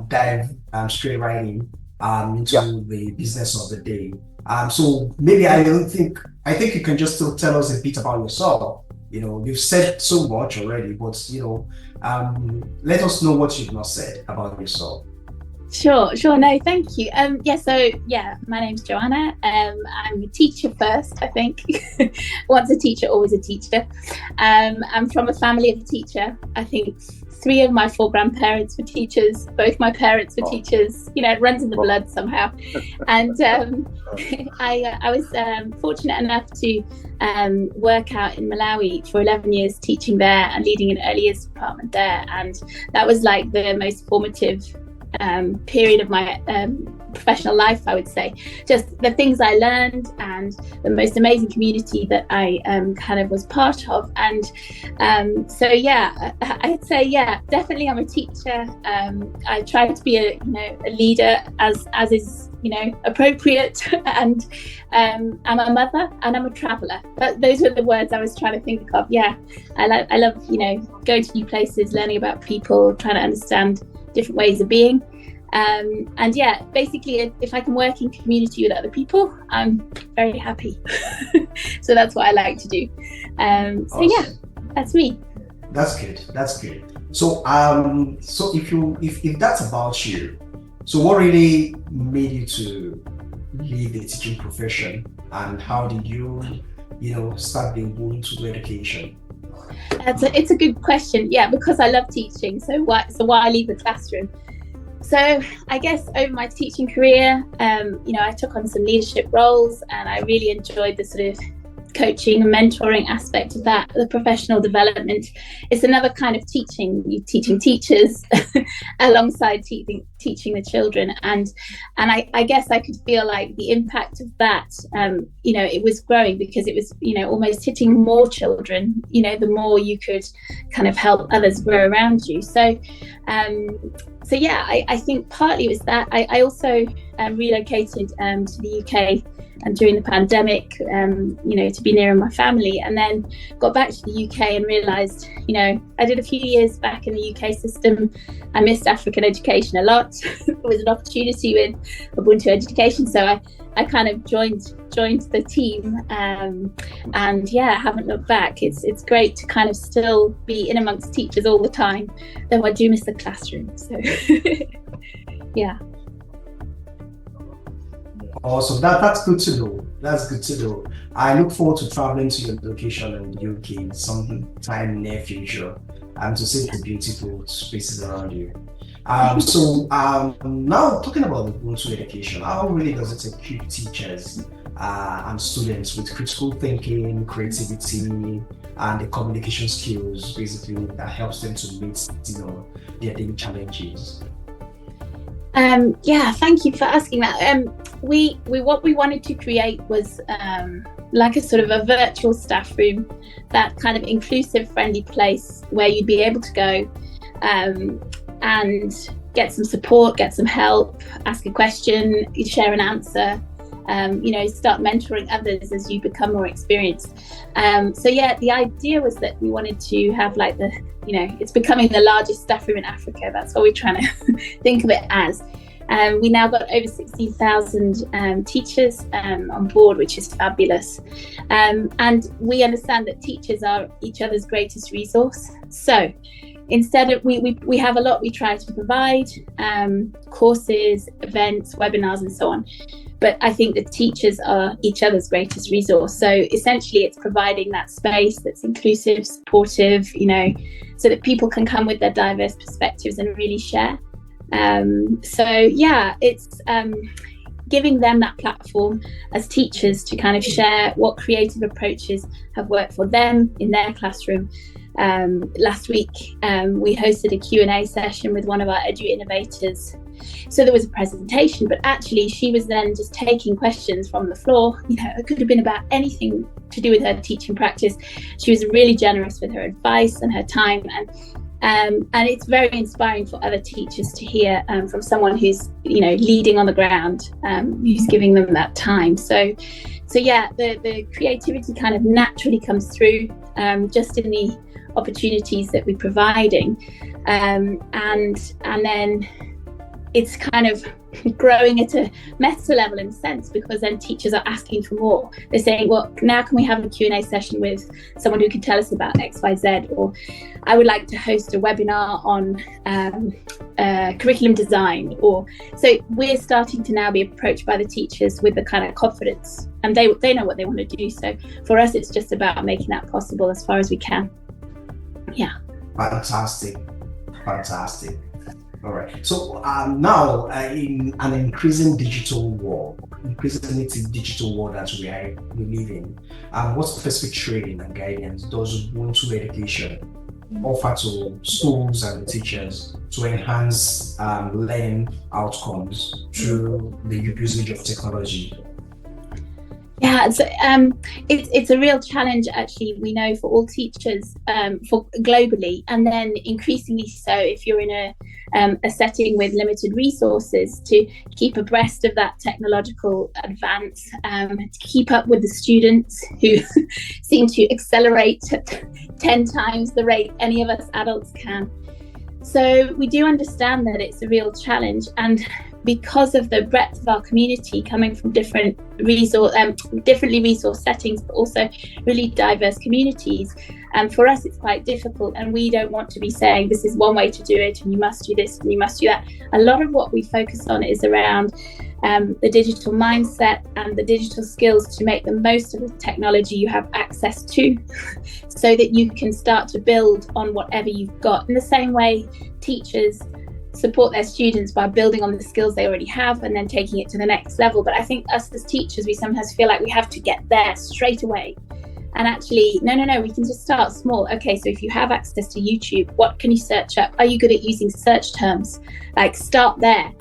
dive straight right in Yeah. into the business of the day. So maybe I think you can just still tell us a bit about yourself. You've said so much already, but let us know what you've not said about yourself. Sure. No, thank you. My name's Joanna. I'm a teacher first, I think. Once a teacher, always a teacher. I'm from a family of a teacher. I think three of my four grandparents were teachers. Both my parents were teachers. It runs in the blood somehow. And I was fortunate enough to work out in Malawi for 11 years, teaching there and leading an early years department there. And that was like the most formative period of my professional life, I would say. Just the things I learned and the most amazing community that I kind of was part of. And I'd say, definitely I'm a teacher. I try to be a leader as is appropriate, and I'm a mother and I'm a traveller. Those were the words I was trying to think of. I love going to new places, learning about people, trying to understand different ways of being, basically if I can work in community with other people, I'm very happy. So that's what I like to do. Awesome. That's me. That's good. So if that's about you, so what really made you to leave the teaching profession, and how did you start being open to education? It's a good question. Because I love teaching. So why leave the classroom? So I guess over my teaching career, I took on some leadership roles, and I really enjoyed the sort of coaching and mentoring aspect of that. The professional development, it's another kind of teaching. You're teaching teachers alongside teaching the children, and I guess I could feel like the impact of that. It was growing because it was almost hitting more children. The more you could kind of help others grow around you. I think partly it was that. I also relocated to the UK and during the pandemic, to be nearer my family, and then got back to the UK and realised, I did a few years back in the UK system. I missed African education a lot. There was an opportunity with Ubuntu Education, so I kind of joined the team, and haven't looked back. It's great to kind of still be in amongst teachers all the time, though I do miss the classroom. So yeah. Awesome. That's good to know. That's good to know. I look forward to traveling to your location in the UK sometime near future, and to see the beautiful spaces around you. Now talking about the Ubuntu education, how really does it equip teachers and students with critical thinking, creativity, and the communication skills, basically, that helps them to meet their daily challenges? Thank you for asking that. What we wanted to create was like a sort of a virtual staff room, that kind of inclusive, friendly place where you'd be able to go and get some support, get some help, ask a question, share an answer, start mentoring others as you become more experienced. The idea was that we wanted to have like it's becoming the largest staff room in Africa. That's what we're trying to think of it as. We now got over 16,000 teachers on board, which is fabulous. And we understand that teachers are each other's greatest resource. So instead of, we have a lot we try to provide, courses, events, webinars, and so on. But I think that teachers are each other's greatest resource. So essentially it's providing that space that's inclusive, supportive, so that people can come with their diverse perspectives and really share. It's giving them that platform as teachers to kind of share what creative approaches have worked for them in their classroom. Last week, we hosted a Q&A session with one of our edu innovators. So there was a presentation, but actually she was then just taking questions from the floor. It could have been about anything to do with her teaching practice. She was really generous with her advice and her time, and it's very inspiring for other teachers to hear from someone who's leading on the ground, who's giving them that time. So the creativity kind of naturally comes through just in the opportunities that we're providing, and then it's kind of growing at a meta level in a sense, because then teachers are asking for more. They're saying, well, now can we have a Q&A session with someone who can tell us about XYZ, or I would like to host a webinar on curriculum design. Or so we're starting to now be approached by the teachers with the kind of confidence, and they know what they want to do. So for us, it's just about making that possible as far as we can. Yeah. Fantastic. All right. So now, in an increasingly digital world that we live in, what specific training and guidance does Ubuntu Education offer to schools and teachers to enhance learning outcomes through the usage of technology? Yeah, it's a real challenge, actually, we know, for all teachers, for globally, and then increasingly so if you're in a setting with limited resources, to keep abreast of that technological advance, to keep up with the students who seem to accelerate at 10 times the rate any of us adults can. So we do understand that it's a real challenge, and because of the breadth of our community coming from differently resource settings, but also really diverse communities, for us it's quite difficult, and we don't want to be saying this is one way to do it and you must do this and you must do that. A lot of what we focus on is around the digital mindset and the digital skills to make the most of the technology you have access to, so that you can start to build on whatever you've got. In the same way, teachers support their students by building on the skills they already have and then taking it to the next level. But I think us as teachers, we sometimes feel like we have to get there straight away. And actually, no, we can just start small. Okay, so if you have access to YouTube, what can you search up? Are you good at using search terms? Like, start there.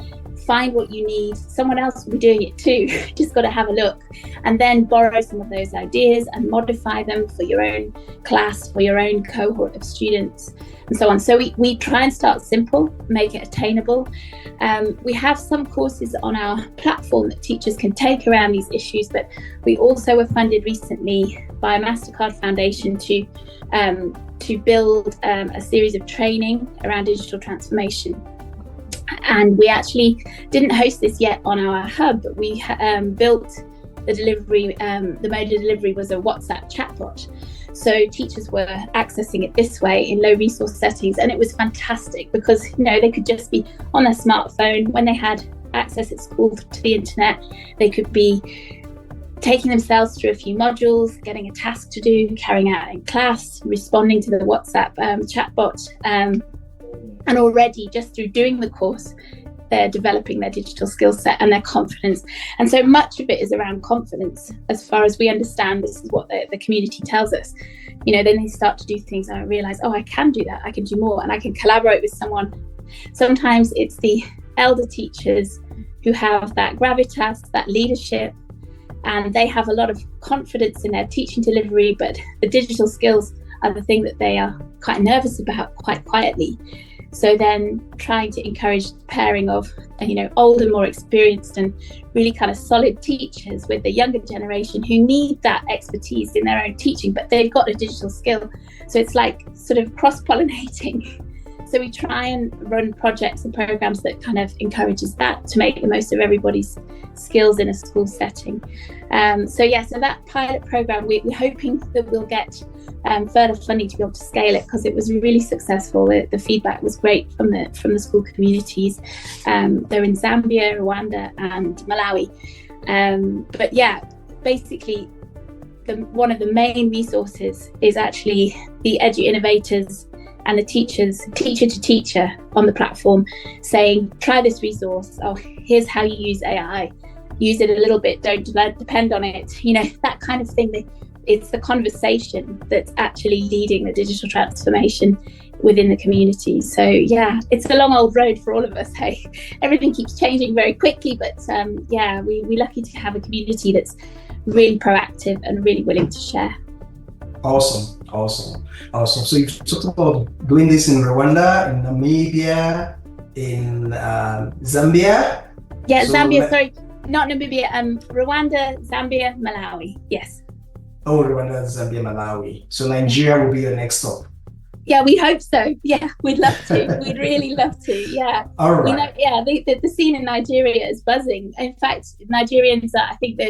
Find what you need. Someone else will be doing it too. Just got to have a look, and then borrow some of those ideas and modify them for your own class, for your own cohort of students, and so on. So we try and start simple, make it attainable. We have some courses on our platform that teachers can take around these issues, but we also were funded recently by a MasterCard Foundation to build a series of training around digital transformation. And we actually didn't host this yet on our hub, but we built the delivery. The mode of delivery was a WhatsApp chatbot. So teachers were accessing it this way in low resource settings. And it was fantastic because, they could just be on their smartphone when they had access at school to the internet. They could be taking themselves through a few modules, getting a task to do, carrying out in class, responding to the WhatsApp chatbot. And already, just through doing the course, they're developing their digital skill set and their confidence. And so much of it is around confidence, as far as we understand. This is what the community tells us. Then they start to do things and I realize, I can do that. I can do more, and I can collaborate with someone. Sometimes it's the elder teachers who have that gravitas, that leadership, and they have a lot of confidence in their teaching delivery, but the digital skills are the thing that they are quite nervous about, quite quietly. So then trying to encourage the pairing of, older, more experienced and really kind of solid teachers with the younger generation who need that expertise in their own teaching, but they've got a digital skill. So it's like sort of cross-pollinating. So we try and run projects and programs that kind of encourages that, to make the most of everybody's skills in a school setting. So that pilot program, we're hoping that we'll get further funding to be able to scale it, because it was really successful. The feedback was great from the school communities. They're in Zambia, Rwanda and Malawi. Basically one of the main resources is actually the edu innovators and the teacher to teacher on the platform, saying, try this resource. Here's how you use AI. Use it a little bit, don't depend on it. That kind of thing. It's the conversation that's actually leading the digital transformation within the community. So it's a long old road for all of us. Hey, everything keeps changing very quickly, but we're lucky to have a community that's really proactive and really willing to share. Awesome. So you've talked about doing this in Rwanda, in Namibia, in Zambia. Zambia. Sorry, not Namibia. Rwanda, Zambia, Malawi. Yes. Rwanda, Zambia, Malawi. So Nigeria will be your next stop. Yeah, we hope so. Yeah, we'd love to. We'd really love to. Yeah. All right. We know, yeah, the scene in Nigeria is buzzing. In fact, Nigerians are, I think,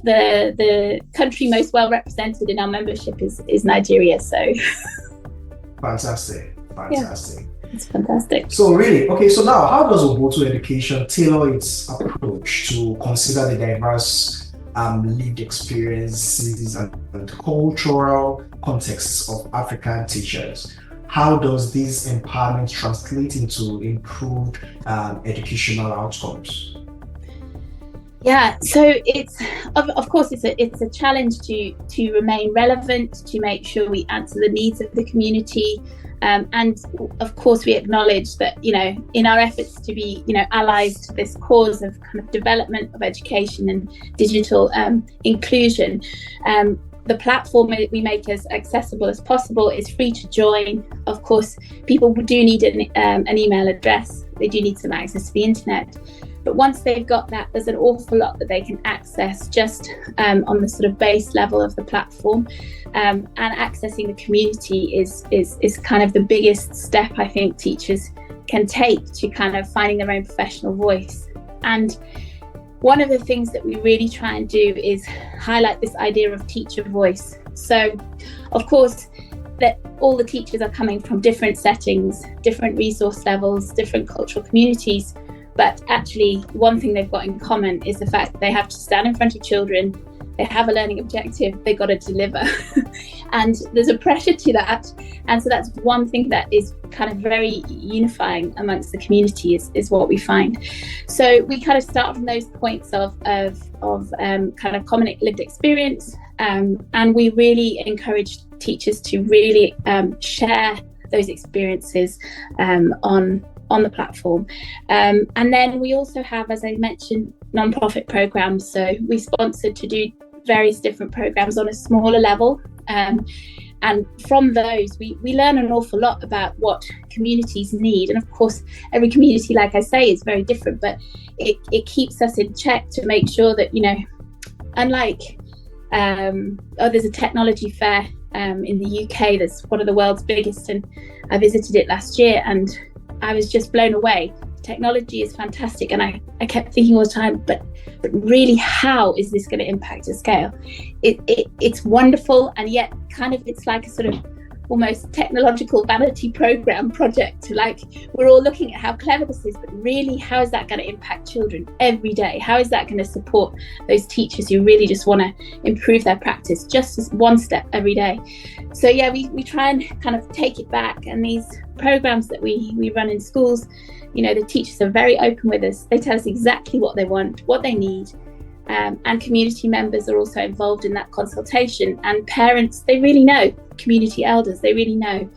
the country most well represented in our membership is Nigeria. So Fantastic. Yeah, it's fantastic. So really, okay, so now how does Ubuntu Education tailor its approach to consider the diverse lived experiences and cultural contexts of African teachers? How does this empowerment translate into improved educational outcomes? Yeah, so it's of course it's a challenge to remain relevant, to make sure we answer the needs of the community, and of course we acknowledge that in our efforts to be allies to this cause of kind of development of education and digital inclusion. The platform that we make as accessible as possible is free to join. Of course, people do need an email address. They do need some access to the internet. But once they've got that, there's an awful lot that they can access just on the sort of base level of the platform. And accessing the community is kind of the biggest step I think teachers can take to kind of finding their own professional voice. And one of the things that we really try and do is highlight this idea of teacher voice. So, of course, that all the teachers are coming from different settings, different resource levels, different cultural communities. But actually, one thing they've got in common is the fact that they have to stand in front of children, they have a learning objective, they've got to deliver. And there's a pressure to that. And so that's one thing that is kind of very unifying amongst the community is what we find. So we kind of start from those points of kind of common lived experience. And we really encourage teachers to really share those experiences on the platform. And then we also have, as I mentioned, non-profit programs. So we sponsored to do various different programs on a smaller level. And from those, we learn an awful lot about what communities need. And of course, every community, like I say, is very different, but it keeps us in check to make sure that, unlike, there's a technology fair in the UK that's one of the world's biggest, and I visited it last year and I was just blown away. Technology is fantastic, and I kept thinking all the time, but really, how is this going to impact at scale? It's wonderful, and yet kind of it's like a sort of almost technological vanity project. Like, we're all looking at how clever this is, but really, how is that going to impact children every day? How is that going to support those teachers who really just want to improve their practice just as one step every day? So yeah, we try and kind of take it back, and these programs that we run in schools, the teachers are very open with us. They tell us exactly what they want, what they need. And community members are also involved in that consultation, and parents, they really know, community elders, they really know.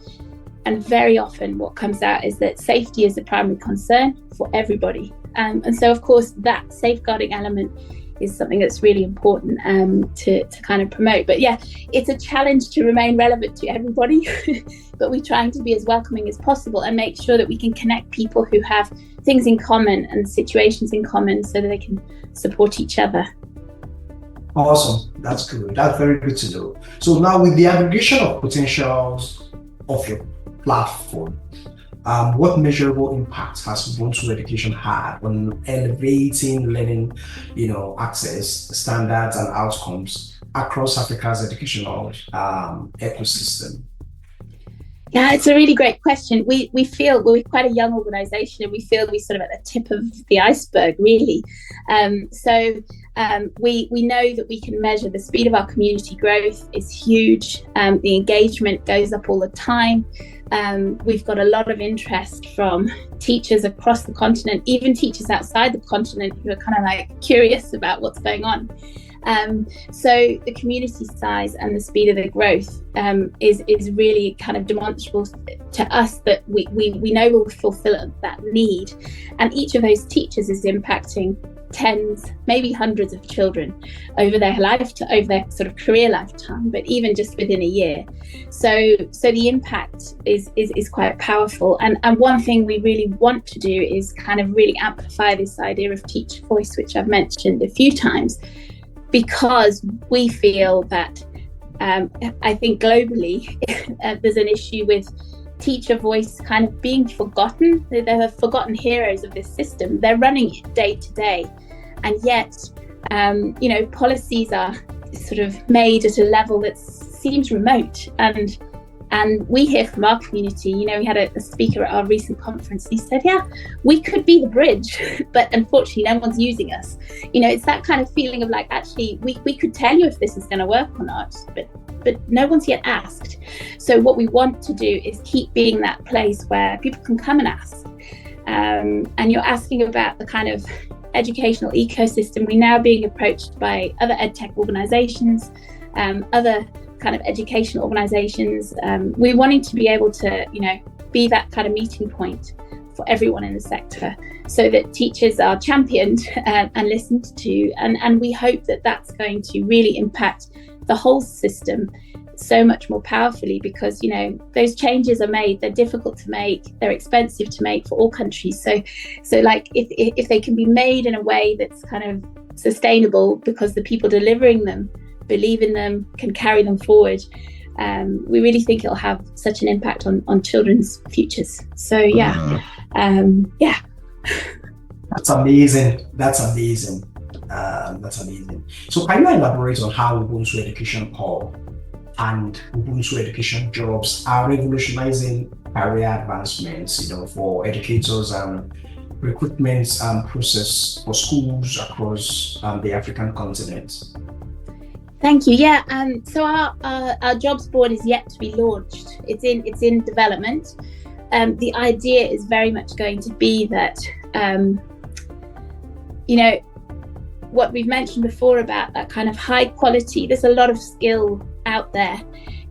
And very often what comes out is that safety is the primary concern for everybody. And so of course that safeguarding element is something that's really important to kind of promote. But yeah, it's a challenge to remain relevant to everybody, but we're trying to be as welcoming as possible and make sure that we can connect people who have things in common and situations in common so that they can support each other. Awesome. That's good. That's very good to know. So now, with the aggregation of potentials of your platform, what measurable impact has Ubuntu Education had on elevating learning, access, standards, and outcomes across Africa's educational ecosystem? Yeah, it's a really great question. We feel we're quite a young organisation, and we feel we're sort of at the tip of the iceberg, really. We know that we can measure the speed of our community growth is huge. The engagement goes up all the time. We've got a lot of interest from teachers across the continent, even teachers outside the continent who are kind of like curious about what's going on. So the community size and the speed of the growth is really kind of demonstrable to us that we know we'll fulfill that need. And each of those teachers is impacting tens, maybe hundreds of children over their sort of career lifetime, but even just within a year. So the impact is quite powerful. And one thing we really want to do is kind of really amplify this idea of teacher voice, which I've mentioned a few times, because we feel that I think globally there's an issue with teacher voice kind of being forgotten. They're the forgotten heroes of this system. They're running it day to day, and yet policies are sort of made at a level that seems remote. And we hear from our community, we had a speaker at our recent conference, and he said, yeah, we could be the bridge, but unfortunately no one's using us. It's that kind of feeling of like, actually, we could tell you if this is going to work or not, but no one's yet asked. So what we want to do is keep being that place where people can come and ask. And you're asking about the kind of educational ecosystem. We're now being approached by other edtech organizations, other kind of educational organizations. We're wanting to be able to, be that kind of meeting point for everyone in the sector, so that teachers are championed and listened to. And we hope that that's going to really impact the whole system so much more powerfully, because, those changes are made, they're difficult to make, they're expensive to make for all countries. So like if they can be made in a way that's kind of sustainable, because the people delivering them believe in them, can carry them forward, we really think it'll have such an impact on children's futures. So yeah. That's amazing. That's amazing. So can you elaborate on how Ubuntu Education Hub and Ubuntu Education Jobs are revolutionizing career advancements, for educators and recruitment process for schools across the African continent? Thank you. Yeah. So our jobs board is yet to be launched. It's in development. The idea is very much going to be that, what we've mentioned before about that kind of high quality, there's a lot of skill out there.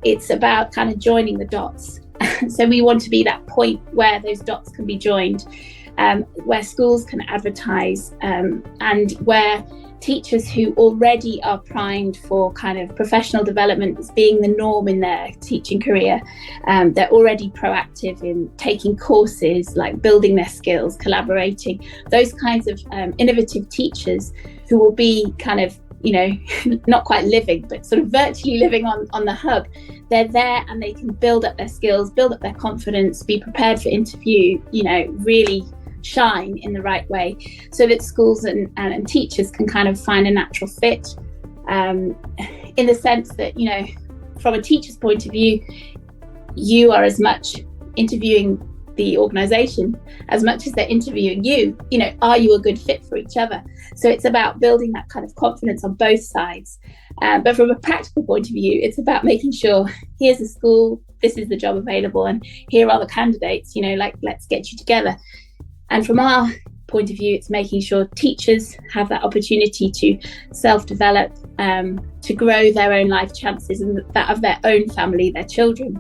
It's about kind of joining the dots. So we want to be that point where those dots can be joined, where schools can advertise, and where teachers who already are primed for kind of professional development as being the norm in their teaching career, they're already proactive in taking courses, like building their skills, collaborating, those kinds of innovative teachers who will be kind of, not quite living, but sort of virtually living on the hub. They're there and they can build up their skills, build up their confidence, be prepared for interview, really shine in the right way, so that schools and teachers can kind of find a natural fit, in the sense that, from a teacher's point of view, you are as much interviewing the organization as much as they're interviewing you. Are you a good fit for each other? So it's about building that kind of confidence on both sides. But from a practical point of view, it's about making sure, here's a school, this is the job available, and here are the candidates, let's get you together. And from our point of view, it's making sure teachers have that opportunity to self-develop, to grow their own life chances and that of their own family, their children.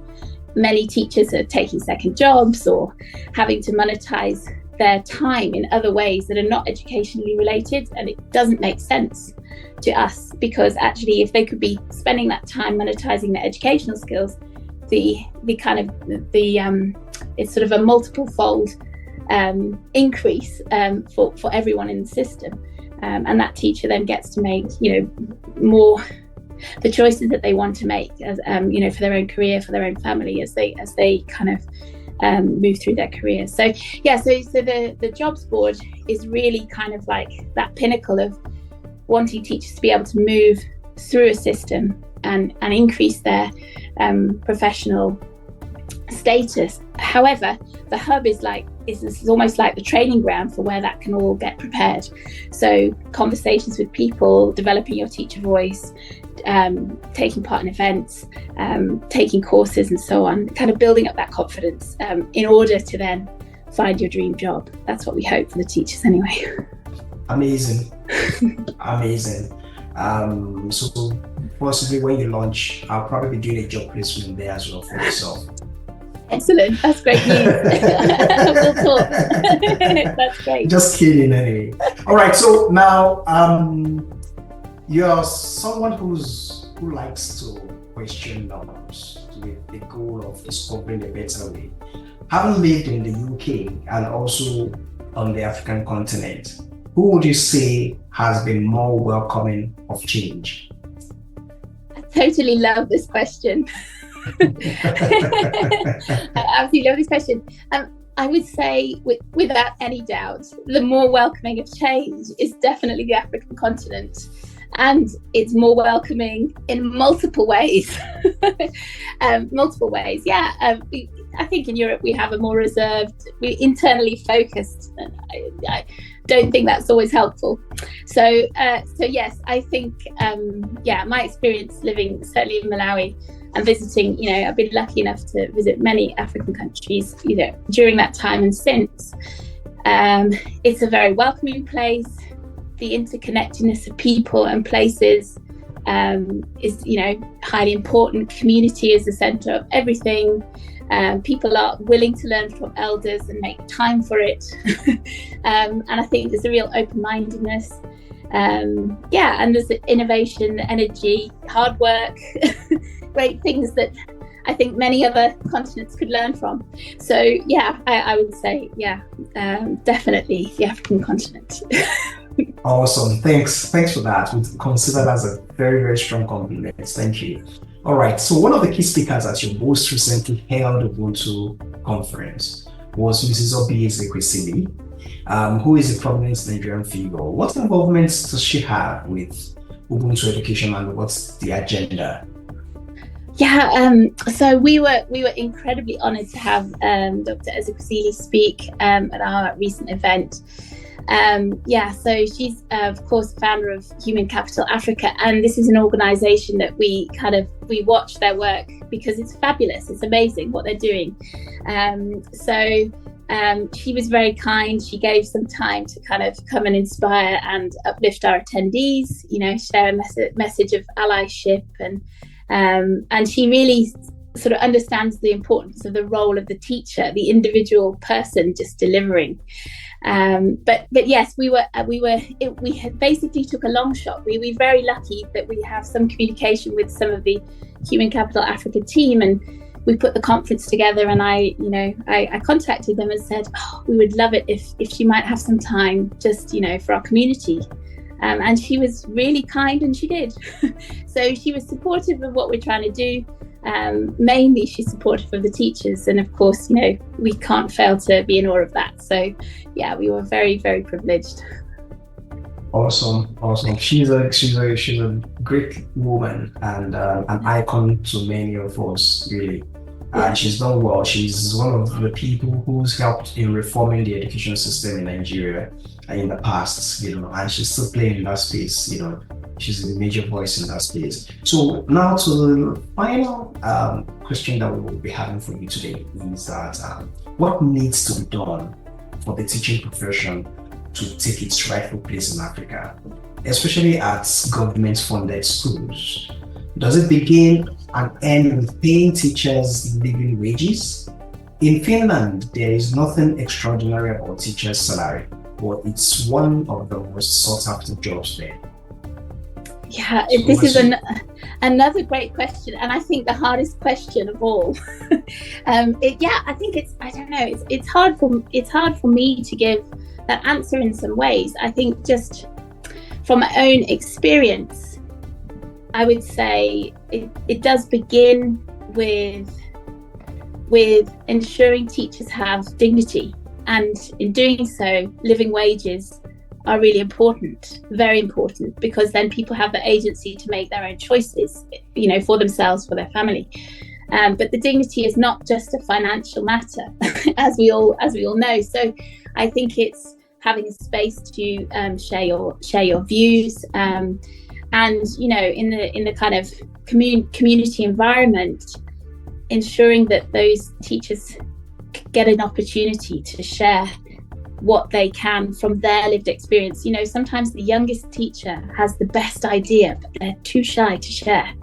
Many teachers are taking second jobs or having to monetize their time in other ways that are not educationally related, and it doesn't make sense to us, because actually if they could be spending that time monetizing their educational skills, it's sort of a multiple fold increase for everyone in the system, and that teacher then gets to make more the choices that they want to make, as for their own career, for their own family, as they kind of move through their career. So the jobs board is really kind of like that pinnacle of wanting teachers to be able to move through a system and increase their professional status. However, the hub is almost like the training ground for where that can all get prepared. So conversations with people, developing your teacher voice, taking part in events, taking courses and so on, kind of building up that confidence in order to then find your dream job. That's what we hope for the teachers anyway. Amazing. So possibly when you launch, I'll probably be doing a job placement there as well for yourself. Excellent. That's great news. We'll talk. That's great. Just kidding anyway. All right. So now you're someone who likes to question norms with the goal of discovering a better way. Having lived in the UK and also on the African continent, who would you say has been more welcoming of change? totally love this question. I absolutely love this question. I would say, without any doubt, the more welcoming of change is definitely the African continent. And it's more welcoming in multiple ways. Multiple ways, yeah. I think in Europe we have a more reserved, we're internally focused. And I don't think that's always helpful. So yes, I think, my experience living certainly in Malawi and visiting, I've been lucky enough to visit many African countries, during that time and since. It's a very welcoming place. The interconnectedness of people and places is, highly important. Community is the centre of everything. People are willing to learn from elders and make time for it. And I think there's a real open-mindedness. And there's innovation, energy, hard work, great things that I think many other continents could learn from. So yeah, I would say, definitely the African continent. Awesome. Thanks for that. We consider that as a very, very strong compliment. Thank you. All right. So one of the key speakers at your most recently held Ubuntu conference was Mrs. Obi Ezekwesili, who is a prominent Nigerian figure. What involvement does she have with Ubuntu education, and what's the agenda? So we were incredibly honoured to have Dr. Ezekwesili speak at our recent event. So she's of course founder of Human Capital Africa, and this is an organisation that we watch their work because it's fabulous. It's amazing what they're doing. She was very kind. She gave some time to kind of come and inspire and uplift our attendees. Share a message of allyship, and she really sort of understands the importance of the role of the teacher, the individual person just delivering. But yes, we basically took a long shot. We were very lucky that we have some communication with some of the Human Capital Africa team, and we put the conference together. And I contacted them and said, we would love it if she might have some time just for our community. And she was really kind, and she did. So she was supportive of what we're trying to do. Mainly she's supportive of the teachers, and of course we can't fail to be in awe of that. So yeah, we were very, very privileged. Awesome. She's a great woman and an icon to many of us, really. And she's done well. She's one of the people who's helped in reforming the education system in Nigeria in the past, and she's still playing in that space. She's a major voice in that space. So now to the final question that we will be having for you today is that what needs to be done for the teaching profession to take its rightful place in Africa, especially at government-funded schools? Does it begin and end with paying teachers living wages? In Finland, there is nothing extraordinary about teachers' salary, but it's one of the most sought-after jobs there. Yeah, so this is another great question, and I think the hardest question of all. I think it's hard for me to give that answer in some ways. I think just from my own experience, I would say it does begin with ensuring teachers have dignity, and in doing so, living wages are really important, very important, because then people have the agency to make their own choices, for themselves, for their family. But the dignity is not just a financial matter, as we all know. So I think it's having a space to share your views, and in the kind of community environment, ensuring that those teachers get an opportunity to share what they can from their lived experience. Sometimes the youngest teacher has the best idea, but they're too shy to share,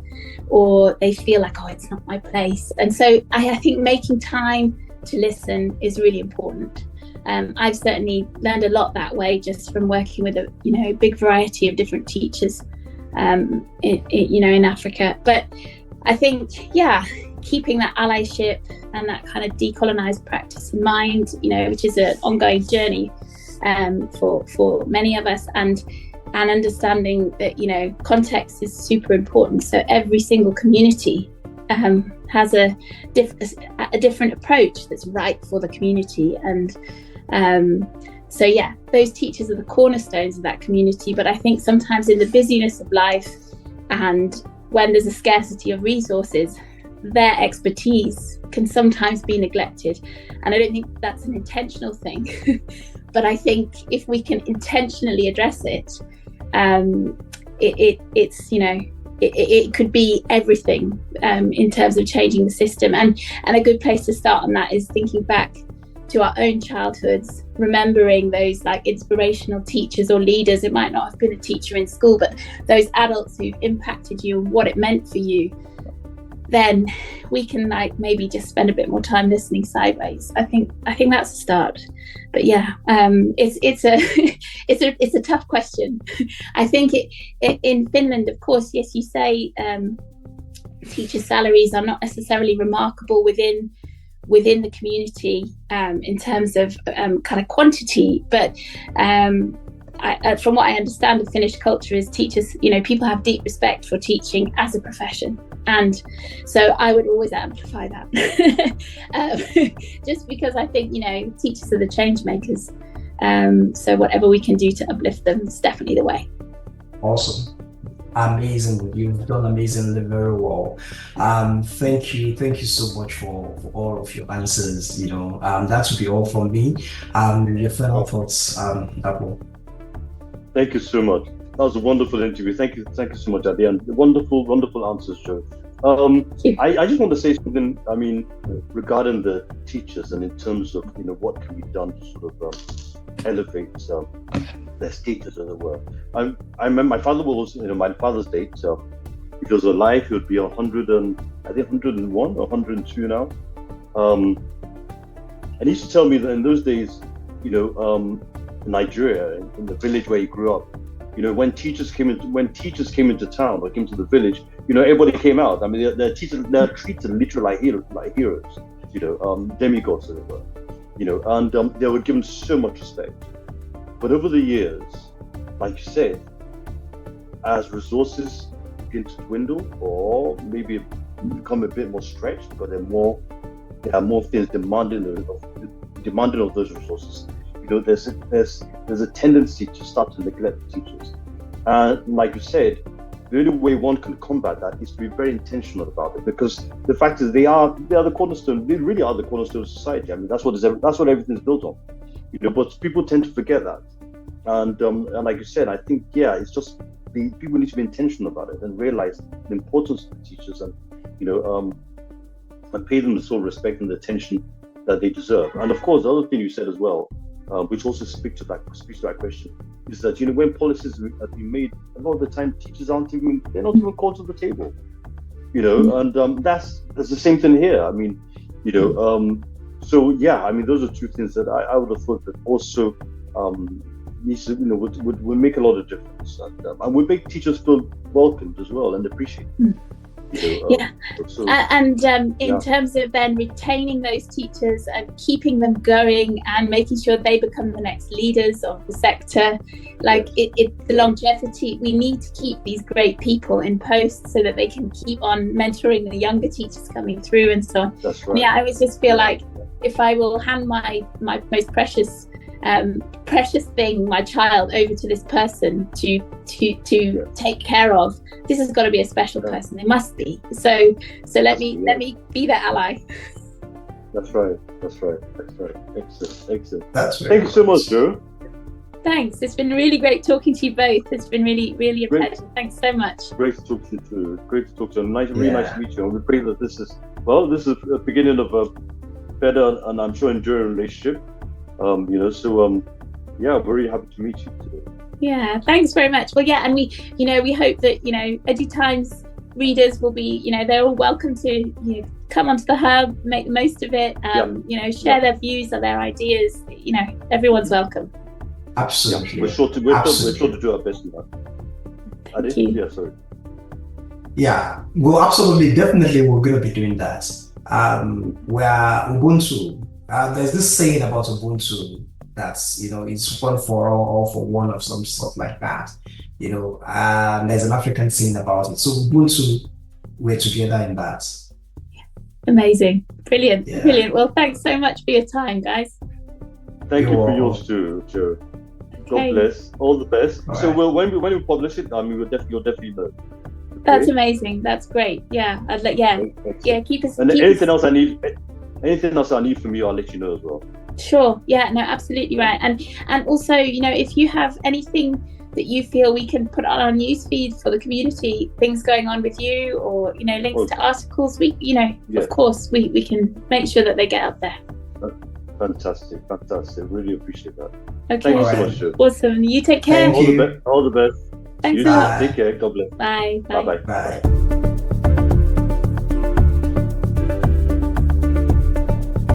or they feel like, it's not my place. And so I think making time to listen is really important. I've certainly learned a lot that way, just from working with a big variety of different teachers in Africa. But I think, keeping that allyship and that kind of decolonized practice in mind, which is an ongoing journey for many of us, and and understanding that, context is super important. So every single community has a different approach that's right for the community. And so yeah, those teachers are the cornerstones of that community. But I think sometimes in the busyness of life and when there's a scarcity of resources, their expertise can sometimes be neglected. And I don't think that's an intentional thing. But I think if we can intentionally address it, it could be everything in terms of changing the system. And a good place to start on that is thinking back to our own childhoods, remembering those like inspirational teachers or leaders. It might not have been a teacher in school, but those adults who've impacted you and what it meant for you. Then we can like maybe just spend a bit more time listening sideways. I think that's a start. But yeah, it's a tough question. I think in Finland, of course, yes, you say teacher salaries are not necessarily remarkable within the community in terms of kind of quantity, but from what I understand of Finnish culture is teachers, people have deep respect for teaching as a profession. And so I would always amplify that just because I think, teachers are the change makers. So whatever we can do to uplift them is definitely the way. Awesome. Amazing. You've done amazingly very well. Thank you so much for all of your answers. That would be all from me. Your final thoughts, Apple. Thank you so much. That was a wonderful interview. Thank you so much at the end. Wonderful answers, Joe. I just want to say something. I mean, regarding the teachers and in terms of what can be done to sort of elevate their status, as it were. I remember my father was, my father's date. So if he was alive, he would be 101 or 102 now. And he used to tell me that in those days, Nigeria, in the village where he grew up, when teachers came into town or came to the village, everybody came out. I mean, they're treated literally like heroes, demigods, as it were, and they were given so much respect. But over the years, like you said, as resources begin to dwindle or maybe become a bit more stretched because there are more things demanding of those resources. There's a tendency to start to neglect the teachers. And like you said, the only way one can combat that is to be very intentional about it, because the fact is they are the cornerstone. They really are the cornerstone of society. I mean, that's what everything's built on. But people tend to forget that. And like you said, I think it's just people need to be intentional about it and realize the importance of the teachers and and pay them the sort of respect and the attention that they deserve. And of course, the other thing you said as well, which also speaks to that question, is that when policies have been made, a lot of the time teachers they're not even called to the table, and that's the same thing here. I mean, those are two things that I would have thought that also needs to, would make a lot of difference, and would make teachers feel welcomed as well and appreciated. In terms of then retaining those teachers and keeping them going and making sure they become the next leaders of the sector, the longevity, we need to keep these great people in post so that they can keep on mentoring the younger teachers coming through and so on. That's right. I always just feel like if I will hand my most precious thing, my child, over to this person to take care of, this has got to be a special person. It must be. So let me be their ally. That's right. Excellent. Thank you so much, Joe. Thanks. It's been really great talking to you both. It's been really, really a pleasure. Thanks so much. Great to talk to you too. Really nice to meet you. And we pray that this is the beginning of a better and I'm sure enduring relationship. Very happy to meet you today. Yeah, thanks very much. Well, and we hope that EduTimes readers will be, they're all welcome to come onto the hub, make the most of it, share their views or their ideas. Everyone's welcome. Absolutely. We're sure to do our best in that. Thank you. Yeah, sorry. Yeah, well, absolutely, definitely, we're going to be doing that. Where Ubuntu. There's this saying about Ubuntu. that's, it's one for all for one of some stuff like that. There's an African saying about it. So Ubuntu, we're together in that. Amazing. Brilliant. Yeah. Brilliant. Well, thanks so much for your time, guys. Thank you for yours too, Joe. God bless. All the best. All so right. when we publish it, you'll definitely know. Okay? That's amazing. That's great. Yeah. I'd like. Yeah. Excellent. Yeah. Keep us. And keep anything us... else I need from you, I'll let you know as well. Sure. Yeah. No. Absolutely right. And also, if you have anything that you feel we can put on our newsfeed for the community, things going on with you, or links to articles, of course we can make sure that they get up there. Fantastic. Really appreciate that. Okay. Thank you so much, Joe. Awesome. You take care. Thank you. All the best. Thanks You a lot. Take care. God bless. Bye. Bye. Bye.